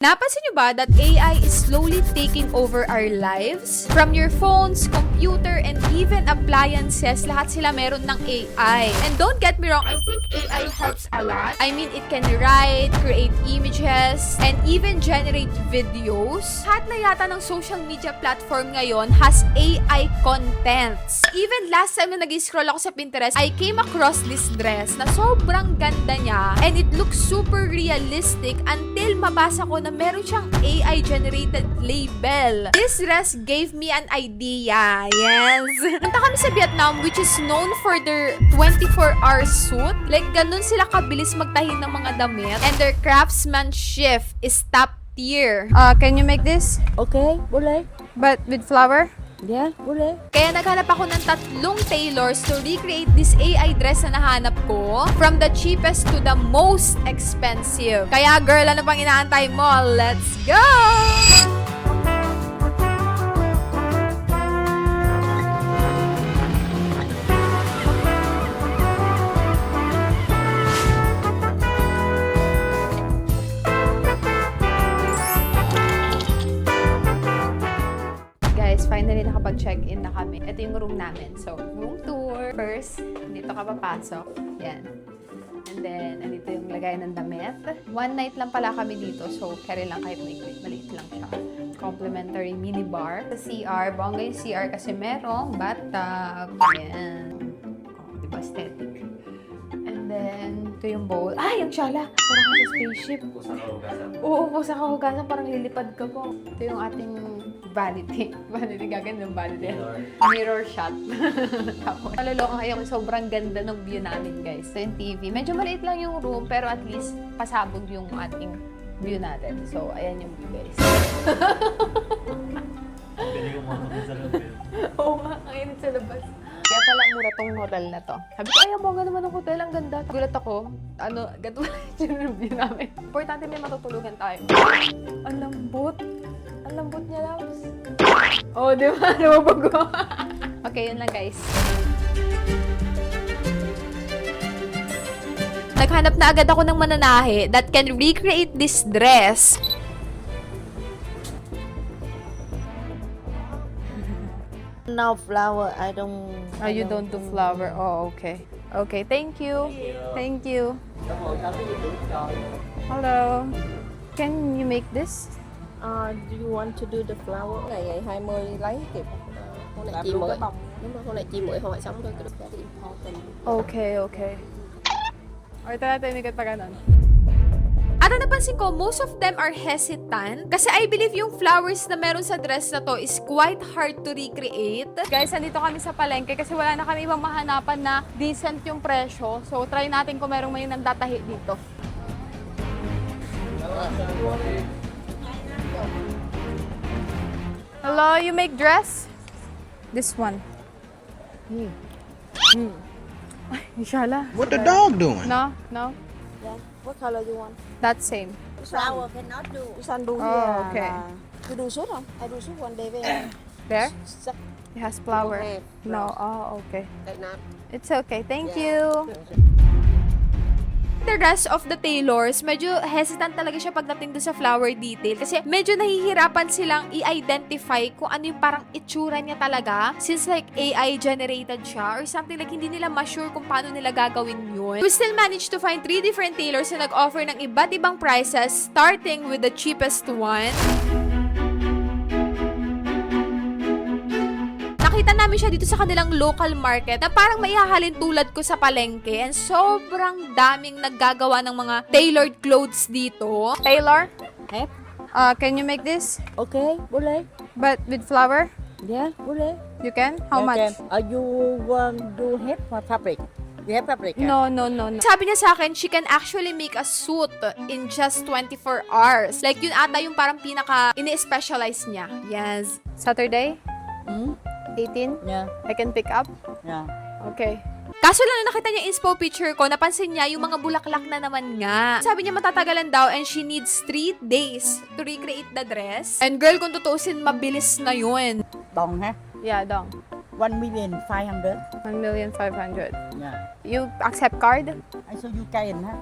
Napansin niyo ba that AI is slowly taking over our lives? From your phones, computer, and even appliances, lahat sila meron ng AI. And don't get me wrong, I think AI helps a lot. I mean, it can write, create images, and even generate videos. Lahat na yata ng social media platform ngayon has AI contents. Even last time na nag-scroll ako sa Pinterest, I came across this dress na sobrang ganda niya and it looks super realistic until mabasa ko na meron siyang AI-generated label. This dress gave me an idea. Yes. Punta kami sa Vietnam, which is known for their 24-hour suit. Like, ganun sila kabilis magtahin ng mga damit. And their craftsmanship is top tier. Can you make this? Okay, boleh. But with flower? Ya, boleh. Kaya naghanap ako ng 3 tailors to recreate this AI dress na nahanap ko. From the cheapest to the most expensive. Kaya girl, ano pang inaantay mo? Let's go! Finally, nakapag-check-in na kami. Ito yung room namin. So, room tour. First, dito ka papasok. Yan. And then, andito yung lagay ng damit. One night lang pala kami dito. So, carry lang kahit maliit lang siya. Complimentary minibar. Sa CR. Bongga yung CR kasi merong bathtub. Yan. Oh, diba aesthetic? And then, ito yung bowl. Ay, yung shala! Parang sa spaceship. Oo, po sa kahugasan. Parang lilipad ka po. Ito yung ating vanity. Vanity, gaganda ng vanity. Mirror shot. Tapos, maluloko kayo kung sobrang ganda ng view namin, guys. So, yung TV. Medyo maliit lang yung room, pero at least pasabog yung ating view natin. So, ayan yung view, guys. Pwede ko mga sa labas. Oo nga, ang init sa labas. Kaya pala mura tong hotel na to. Sabi ko, ay, bongga naman ng hotel. Ang ganda. Gulat ako. Ganito yung view namin. Importante may matutulugan tayo. Ang lambot. Ang lambot niya, loves. Oh, di ba? Nababago. Okay, yun lang, guys. Naghanap na agad ako ng mananahe that can recreate this dress. Now flower, I don't. Oh, you don't do flower. Oh, okay. Okay, thank you. Thank you. Hello. Can you make this? Do you want to do the flower? Này ngày 20 lấy kịp. Hôm nay chị mỗi bông. Đúng rồi, hôm nay chị mỗi hội sống thôi, cái đó thì important. Okay, okay. O, ito natin, may pa ganon. At napansin ko, most of them are hesitant. Kasi I believe yung flowers na meron sa dress na to is quite hard to recreate. Guys, andito kami sa palengke kasi wala na kami ibang mahanapan na decent yung presyo. So, try natin kung merong may nandatahi dito. Hello, you make dress? This one. Inshallah. What the dog doing? No, no. Yeah. What color you want? That's same. Flower cannot do. Sun do Oh, okay. You do suit không? I do suit one day với There? Sắc It has flower. Okay. No, oh, okay. like that. It's okay. Thank you. The rest of the tailors, medyo hesitant talaga siya pagdating doon sa flower detail kasi medyo nahihirapan silang i-identify kung ano yung parang itsura niya talaga since like AI generated siya or something like hindi nila ma-sure kung paano nila gagawin yun. We still managed to find 3 different tailors na nag-offer ng iba't ibang prices starting with the cheapest one. Nakita namin siya dito sa kanilang local market na parang maihahalin tulad ko sa palengke and sobrang daming naggagawa ng mga tailored clothes dito. Tailor? Hep. Can you make this? Okay, boleh. But with flower? Yeah, boleh. You can? How much? You want do hep or fabric? You have fabric? No. Sabi niya sa akin, she can actually make a suit in just 24 hours. Like, yun ata yung parang pinaka ini-specialize niya. Yes. Saturday? 18? Yeah. I can pick up? Yeah. Okay. Kaso lang na nakita niya inspo picture ko, napansin niya yung mga bulaklak na naman nga. Sabi niya matatagalan daw and she needs 3 days to recreate the dress. And girl, kung tutuusin, mabilis na yun. Đồng ha? Yeah, dong. 1,500,000. 1,500,000. Yeah. You accept card? I show you can ha?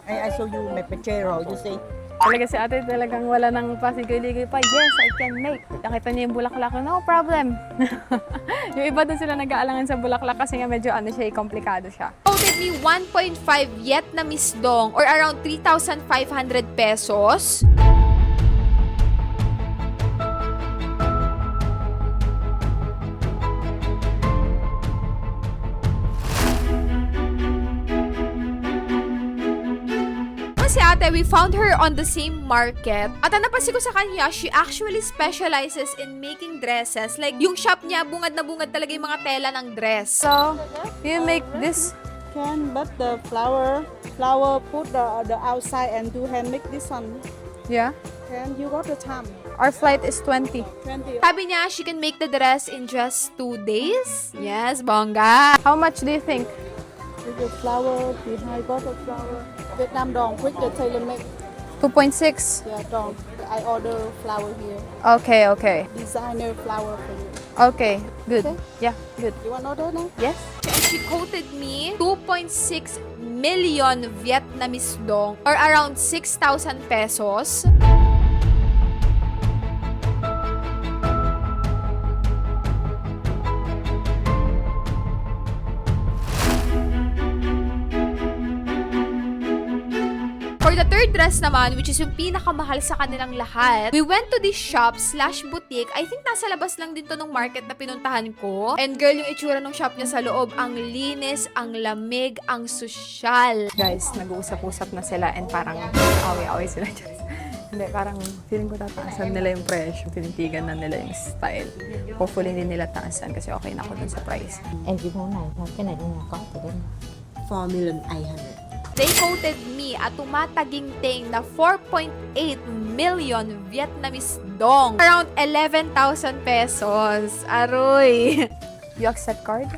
I show you my picture, you see. Talaga si ate talagang wala nang pasigoy-ligoy pa. Yes, I can make. Nakita niya yung bulaklak, no problem. Yung iba doon sila nag-aalangan sa bulaklak kasi nga medyo ano siya, komplikado siya. Quoted me 1.5 Vietnamese dong or around 3,500 pesos. Si ate, we found her on the same market. At ang napansin ko sa kanya, she actually specializes in making dresses. Like, yung shop niya, bungad na bungad talaga yung mga tela ng dress. So, you make this? Can but the flower put the outside and do hand make this one. Yeah. Can you got the time? Our flight is 20. 20. Sabi niya, she can make the dress in just 2 days. Yes, bongga. How much do you think? With the flower behind got the flower. Vietnam dong quick the tailor make. 2.6. Yeah dong. I order flower here. Okay, okay. Designer flower for you. Okay, good. Okay. Yeah, good. You want order now? Yes. And she quoted me 2.6 million Vietnamese dong or around 6,000 pesos. For the third dress naman, which is yung pinakamahal sa kanilang lahat, we went to this shop/boutique. I think nasa labas lang din to nung market na pinuntahan ko. And girl, yung itsura ng shop niya sa loob, ang linis, ang lamig, ang sosyal. Guys, nag-uusap-usap na sila and parang away-away sila dyan. Hindi, parang feeling ko tataasan nila yung presyo. Tinitigan na nila yung style. Hopefully hindi nila taasan kasi okay na ako dun sa price. Em chỉ muốn này thôi, cái này bên ngoài có từ bên 4,800,000. They quoted me at tumataginting na 4.8 million Vietnamese dong. Around 11,000 pesos. Aroy. You accept card?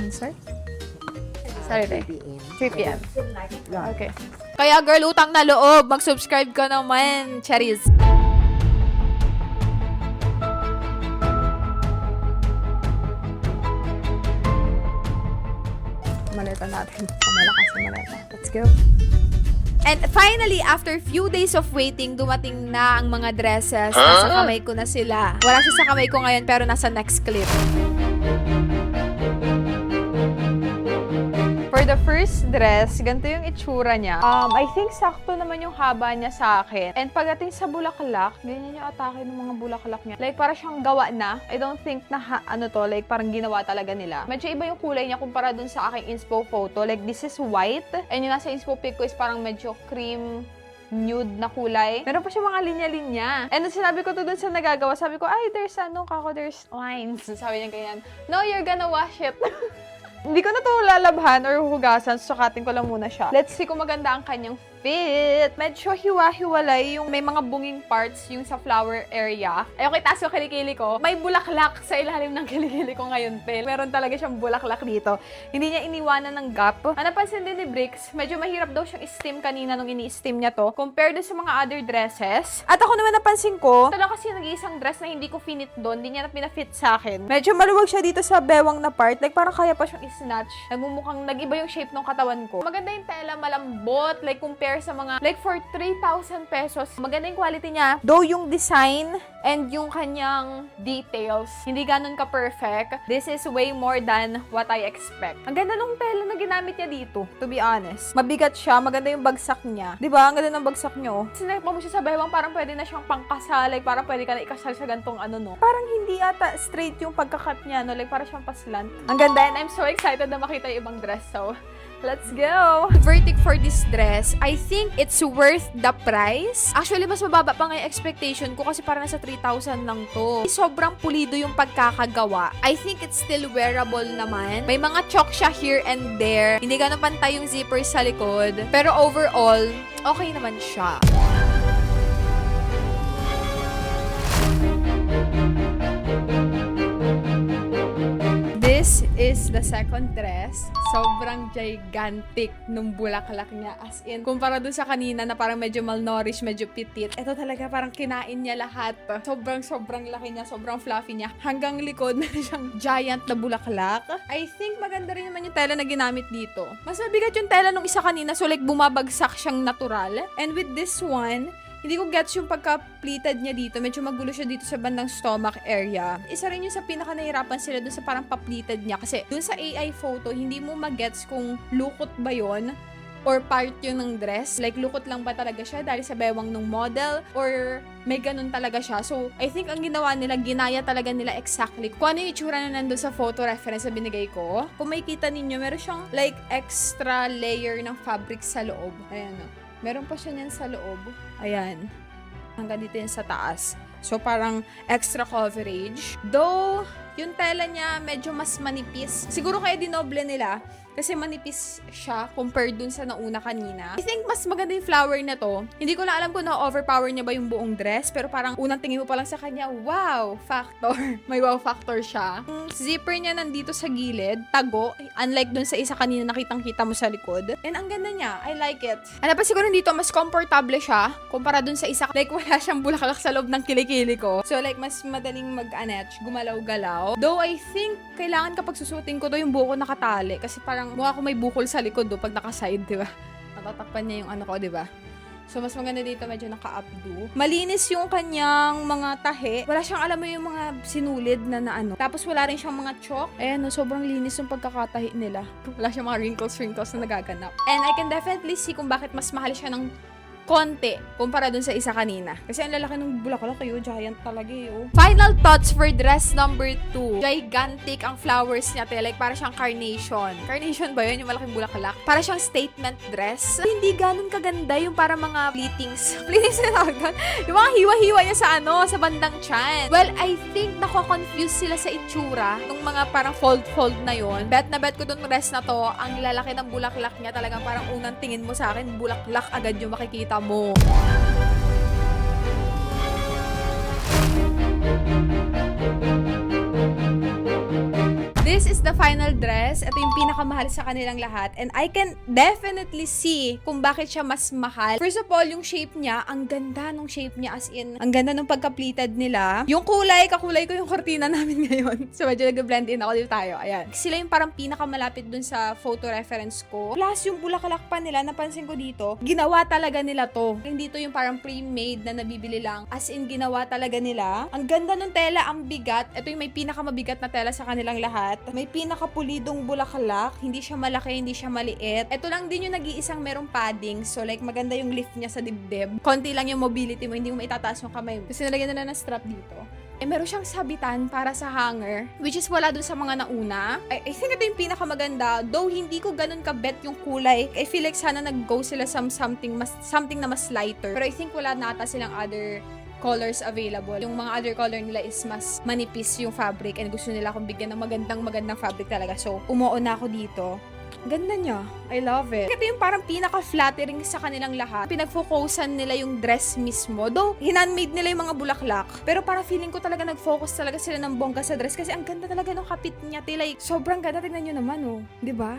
Sir? Saturday. 3 p.m. Okay. Kaya girl, utang na loob. Mag-subscribe ka naman. Cherries. Maleta natin. Malakas na maleta. Let's go. And finally, after few days of waiting, dumating na ang mga dresses. Nasa kamay ko na sila. Wala siya sa kamay ko ngayon pero nasa next clip. For the first dress, ganito yung itsura niya. I think sakto naman yung haba niya sa akin. And pagdating sa bulaklak, ganyan yung atake ng mga bulaklak niya. Like, para siyang gawa na. I don't think na, like, parang ginawa talaga nila. Medyo iba yung kulay niya kumpara dun sa aking inspo photo. Like, this is white. And yung nasa inspo pic ko is parang medyo cream nude na kulay. Meron pa siya mga linya-linya. And nung sinabi ko to dun sa nagagawa, sabi ko, ay, there's there's lines. Sabi niya ganyan, no, you're gonna wash it. Hindi ko na to lalabhan or hugasan, sukatin ko lang muna siya. Let's see kung maganda ang kanyang fit. Medyo hiwa-hiwalay yung may mga bunging parts yung sa flower area. Ayun, kay taas yung kilikili ko. May bulaklak sa ilalim ng kilikili ko ngayon, Pel. Meron talaga siyang bulaklak dito. Hindi niya iniwanan ng gap. Ang napansin din ni Bricks, medyo mahirap daw siyang i-steam kanina nung ini-steam niya to compared sa mga other dresses. At ako naman napansin ko, talaga kasi nag-iisang dress na hindi ko finit doon. Hindi niya na pinafit sa akin. Medyo maluwag siya dito sa bewang na part. Like, parang kaya pa siyang i-snatch. Nagmumukhang nag-iba yung shape ng katawan ko. Maganda yung tela, malambot. Like, compare sa mga, like, for 3,000 pesos, maganda yung quality niya. Though yung design and yung kanyang details, hindi ganun ka-perfect. This is way more than what I expect. Ang ganda nung tela na ginamit niya dito, to be honest. Mabigat siya, maganda yung bagsak niya. Diba? Ang ganda ng bagsak niyo. Sinakpa mo siya sa bewang, parang pwede na siyang pangkasal. Like, parang pwede ka na ikasal sa gantong ano, no? Parang hindi ata straight yung pagkakat niya, no? Like, parang siyang paslant. Ang ganda, and I'm so excited na makita yung ibang dress. So, let's go! Verdict for this dress, I think it's worth the price. Actually, mas mababa pa nga yung expectation ko kasi parang nasa 3,000 lang to. Sobrang pulido yung pagkakagawa. I think it's still wearable naman. May mga chalk siya here and there. Hindi ganun pantay yung zipper sa likod. Pero overall, okay naman siya. This is the second dress. Sobrang gigantic nung bulaklak niya. As in, kumpara dun sa kanina na parang medyo malnourished, medyo petit. Ito talaga parang kinain niya lahat. Sobrang laki niya, sobrang fluffy niya. Hanggang likod, meron siyang giant na bulaklak. I think maganda rin naman yung tela na ginamit dito. Mas mabigat yung tela nung isa kanina, so like bumabagsak siyang natural. And with this one, hindi ko gets yung pagka-pleated niya dito. Medyo magulo siya dito sa bandang stomach area. Isa rin yung sa pinaka-nahirapan sila dun sa parang pa-pleated niya. Kasi dun sa AI photo, hindi mo magets kung lukot ba yon or part yun ng dress. Like, lukot lang ba talaga siya dahil sa bewang ng model or may ganun talaga siya. So, I think ang ginawa nila, ginaya talaga nila exactly kung ano yung itsura na nandun sa photo reference na binigay ko. Kung makikita ninyo, meron siyang like extra layer ng fabric sa loob. Ayan o. Meron pa siya niyan sa loob. Ayan. Hanggang dito yan sa taas. So, parang extra coverage. Though, yung tela niya medyo mas manipis. Siguro kaya dinoble nila kasi manipis siya compared dun sa nauna kanina. I think mas maganda yung flower na to. Hindi ko lang alam kung na-overpower niya ba yung buong dress, pero parang unang tingin mo pa lang sa kanya, wow factor. May wow factor siya. Yung zipper niya nandito sa gilid, tago, unlike dun sa isa kanina nakitang-kita mo sa likod. And ang ganda niya, I like it. Ano pa siguro dito, mas komportable siya kumpara dun sa isa. Like wala siyang bulaklak sa loob ng kilikili ko. So like mas madaling mag-anetch, gumalaw-galaw. Though I think kailangan kapag susutin ko to yung buko nakatali kasi parang mukha ko may bukol sa likod do pag naka-side, di ba? Natatakpan niya yung ano ko, di ba? So, mas maganda dito, medyo naka-updo. Malinis yung kanyang mga tahe. Wala siyang, alam mo yung mga sinulid na ano. Tapos, wala rin siyang mga chalk. Ayan, no, sobrang linis yung pagkakatahi nila. Wala siyang mga wrinkles na nagaganap. And I can definitely see kung bakit mas mahal siya ng konti kumpara dun sa isa kanina. Kasi ang lalaki ng bulaklak kayo, giant talaga eh. Final thoughts for dress number 2. Gigantic ang flowers niya, te. Like, para siyang carnation. Carnation ba yun? Yung malaking bulaklak? Para siyang statement dress. Hindi ganun kaganda yung para mga pleatings. Pleatings na tawag doon. Yung mga hiwa-hiwa niya sa bandang chan. Well, I think nako-confuse sila sa itsura ng mga parang fold-fold na yon. Bet na bet ko dun dress na to, ang lalaki ng bulaklak niya talagang parang unang tingin mo sa akin, bulaklak agad yung makikita mo. This is the final dress. Ito yung pinakamahal sa kanilang lahat. And I can definitely see kung bakit siya mas mahal. First of all, yung shape niya, ang ganda nung shape niya, as in, ang ganda nung pagka-pleated nila. Yung kulay, kakulay ko yung kortina namin ngayon. So, medyo nag-blend in ako dito tayo. Ayan. Sila yung parang pinakamalapit dun sa photo reference ko. Plus, yung bulaklak pa nila, napansin ko dito, ginawa talaga nila to. Hindi to yung parang pre-made na nabibili lang. As in, ginawa talaga nila. Ang ganda nung tela, ang bigat. Ito yung may pinakamabigat na tela sa kanilang lahat. May pinakapulidong bulaklak. Hindi siya malaki, hindi siya maliit. Ito lang din yung nag-iisang merong padding. So, like, maganda yung lift niya sa dibdib. Konti lang yung mobility mo. Hindi mo maitataas yung kamay mo. Kasi nalagyan nila ng strap dito. Meron siyang sabitan para sa hanger, which is wala dun sa mga nauna. I think ito yung pinakamaganda. Though, hindi ko ganun ka-bet yung kulay. I feel like sana nag-go sila something na mas lighter. Pero I think wala nata silang other colors available. Yung mga other color nila is mas manipis yung fabric and gusto nila akong bigyan ng magandang fabric talaga. So, umuon na ako dito. Ganda niya. I love it. Ito yung parang pinaka-flattering sa kanilang lahat. Pinag-focusan nila yung dress mismo. Though, hinandmade nila yung mga bulaklak. Pero parang feeling ko talaga nag-focus talaga sila ng bongga sa dress kasi ang ganda talaga ng kapit niya. Like, sobrang ganda. Tignan nyo naman, oh. Diba?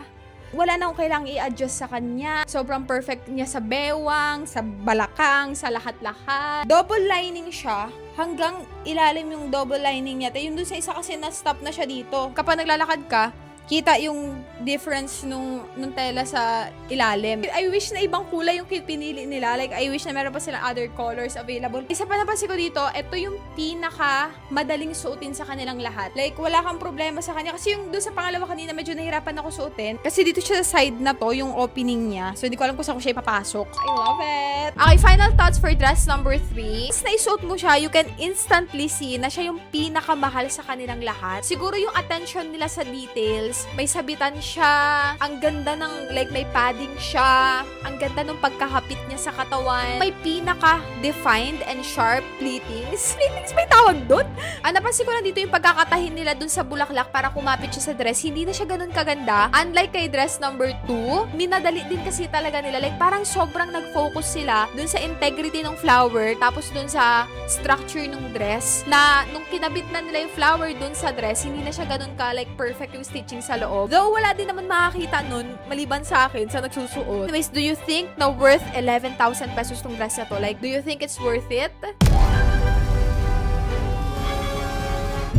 Wala na akong kailangang i-adjust sa kanya. Sobrang perfect niya sa bewang, sa balakang, sa lahat-lahat. Double lining siya. Hanggang ilalim yung double lining niya. Yung dun sa isa kasi na-stop na siya dito. Kapag naglalakad ka, kita yung difference nung tela sa ilalim. I wish na ibang kulay yung pinili nila. Like, I wish na meron pa silang other colors available. Isa pa napansin ko dito, ito yung pinaka madaling suotin sa kanilang lahat. Like, wala kang problema sa kanya. Kasi yung doon sa pangalawa kanina, medyo nahirapan ako suotin. Kasi dito siya sa side na to, yung opening niya. So, hindi ko alam kung saan ko siya ipapasok. I love it! Okay, final thoughts for dress number 3. Once naisuot mo siya, you can instantly see na siya yung pinakamahal sa kanilang lahat. Siguro yung attention nila sa details. May sabitan siya. Ang ganda ng, like, may padding siya. Ang ganda ng pagkahapit niya sa katawan. May pinaka-defined and sharp pleatings. Pleatings may tawag doon? Napansin ko na dito yung pagkakatahin nila dun sa bulaklak para kumapit siya sa dress. Hindi na siya ganun kaganda. Unlike kay dress number 2, minadali din kasi talaga nila. Like, parang sobrang nag-focus sila dun sa integrity ng flower, tapos dun sa structure ng dress, na nung kinabit na nila yung flower dun sa dress, hindi na siya ganun ka, like, perfect yung stitching sa loob. Though wala din naman makakita nun, maliban sa akin, sa nagsusuot. Anyways, do you think na worth 11,000 pesos tong dress na to? Like, do you think it's worth it?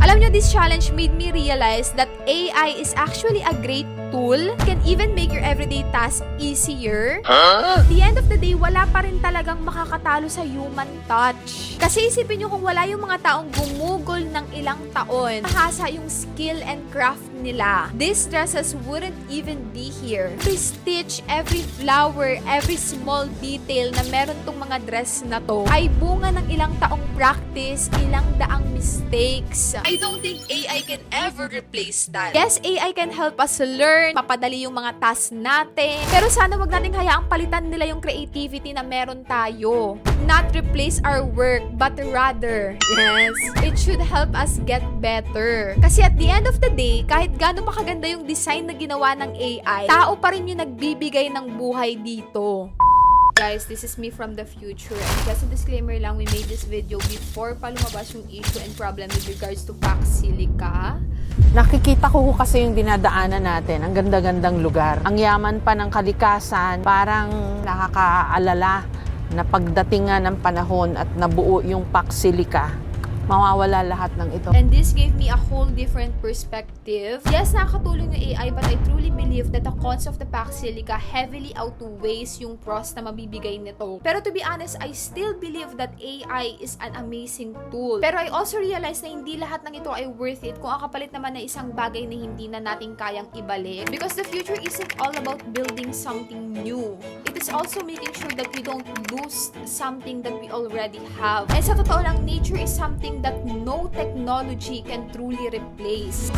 Alam nyo, this challenge made me realize that AI is actually a great tool. It can even make your everyday task easier. At the end of the day, wala pa rin talagang makakatalo sa human touch. Kasi isipin nyo kung wala yung mga taong gumugol ng ilang taon, mahasa yung skill and craft nila, these dresses wouldn't even be here. Every stitch, every flower, every small detail na meron tong mga dress na to ay bunga ng ilang taong practice, ilang daang mistakes. I don't think AI can ever replace that. Yes, AI can help us learn, mapadali yung mga tasks natin, pero sana wag nating hayaang palitan nila yung creativity na meron tayo. Not replace our work, but rather, yes, it should help us get better. Kasi at the end of the day, kahit gaano makaganda yung design na ginawa ng AI, tao pa rin yung nagbibigay ng buhay dito. Guys, this is me from the future, and just a disclaimer lang, we made this video before pa lumabas yung issue and problem with regards to Pax Silica. Nakikita ko kasi yung dinadaanan natin, ang ganda-gandang lugar. Ang yaman pa ng kalikasan, parang nakakaalala na pagdating nga ng panahon at nabuo yung Pax Silica, mawawala lahat ng ito. And this gave me a whole different perspective. Yes, nakakatulong yung AI, but I truly believe that the cons of the Pax Silica heavily outweighs yung pros na mabibigay nito. Pero to be honest, I still believe that AI is an amazing tool. Pero I also realize na hindi lahat ng ito ay worth it kung ang kapalit naman na isang bagay na hindi na natin kayang ibalik. Because the future isn't all about building something new. It is also making sure that we don't lose something that we already have. And sa totoo lang, nature is something that no technology can truly replace.